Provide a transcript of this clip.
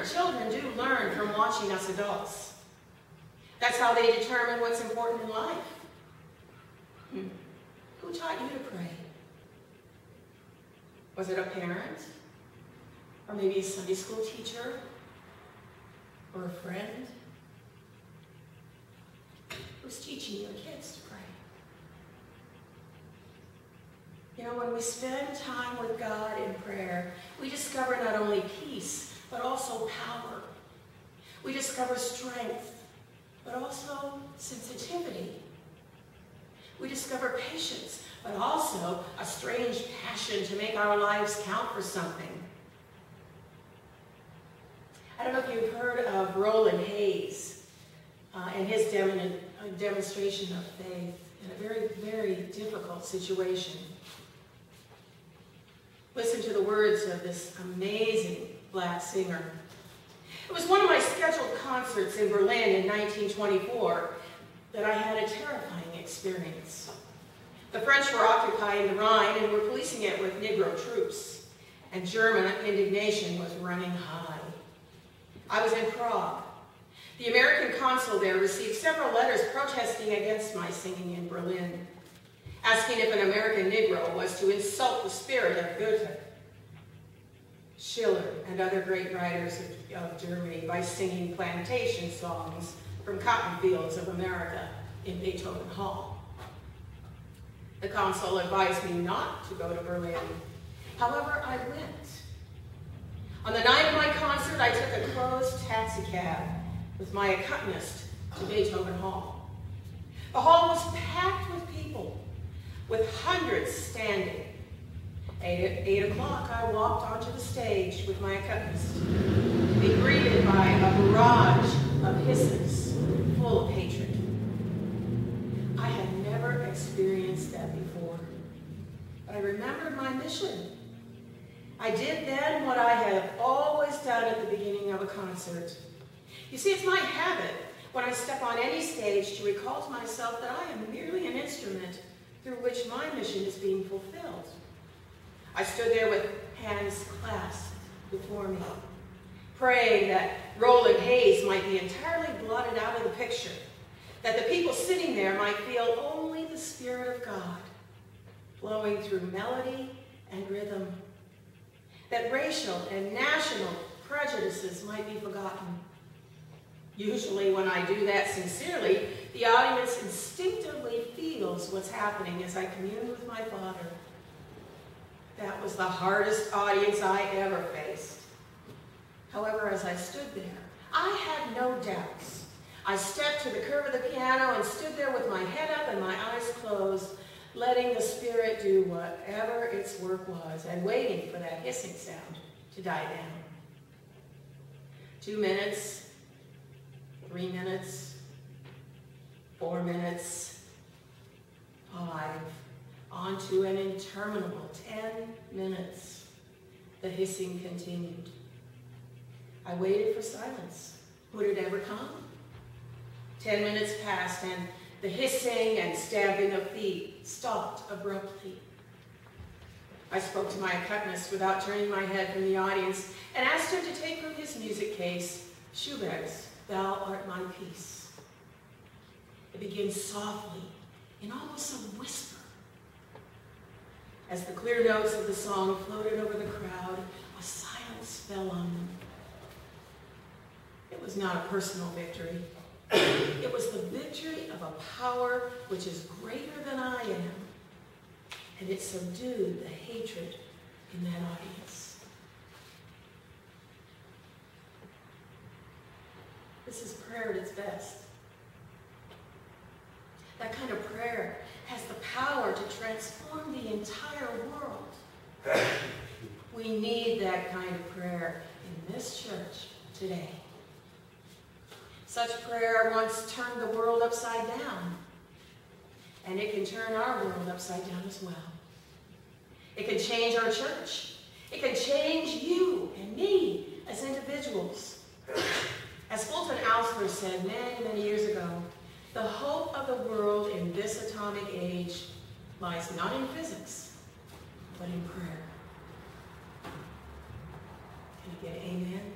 children do learn from watching us adults. That's how they determine what's important in life. Who taught you to pray? Was it a parent? Or maybe a Sunday school teacher? Or a friend? Who's teaching your kids to pray? You know, when we spend time with God in prayer, we discover not only peace, but also power. We discover strength, but also sensitivity. We discover patience, but also a strange passion to make our lives count for something. I don't know if you've heard of Roland Hayes and his demonstration of faith in a very, very difficult situation. Listen to the words of this amazing black singer. It was one of my scheduled concerts in Berlin in 1924 that I had a terrifying experience. The French were occupying the Rhine and were policing it with Negro troops, and German indignation was running high. I was in Prague. The American consul there received several letters protesting against my singing in Berlin, asking if an American Negro was to insult the spirit of Goethe, Schiller, and other great writers of Germany by singing plantation songs from cotton fields of America in Beethoven Hall. The consul advised me not to go to Berlin. However, I went. On the night of my concert, I took a closed taxicab with my accompanist to Beethoven Hall. The hall was packed with people, with hundreds standing. At 8 o'clock, I walked onto the stage with my accompanist, to be greeted by a barrage of hisses full of hatred. I had never experienced that before, but I remembered my mission. I did then what I have always done at the beginning of a concert. You see, it's my habit when I step on any stage to recall to myself that I am merely an instrument through which my mission is being fulfilled. I stood there with hands clasped before me, praying that Roland Hayes might be entirely blotted out of the picture, that the people sitting there might feel only the Spirit of God flowing through melody and rhythm, that racial and national prejudices might be forgotten. Usually when I do that sincerely, the audience instinctively feels what's happening as I commune with my Father. That was the hardest audience I ever faced. However, as I stood there, I had no doubts. I stepped to the curve of the piano and stood there with my head up and my eyes closed, letting the Spirit do whatever its work was and waiting for that hissing sound to die down. 2 minutes, 3 minutes, 4 minutes, 5, on to an interminable 10 minutes. The hissing continued. I waited for silence. Would it ever come? 10 minutes passed and the hissing and stamping of feet stopped abruptly. I spoke to my accompanist without turning my head from the audience and asked him to take from his music case Schubert's "Thou Art My Peace." It begins softly, in almost a whisper. As the clear notes of the song floated over the crowd, a silence fell on them. It was not a personal victory. It was the victory of a power which is greater than I am, and it subdued the hatred in that audience. This is prayer at its best. That kind of prayer has the power to transform the entire world. We need that kind of prayer in this church today. Such prayer once turned the world upside down, and it can turn our world upside down as well. It can change our church. It can change you and me as individuals. As Fulton Alsper said many, many years ago, the hope of the world in this atomic age lies not in physics, but in prayer. Can you get amen?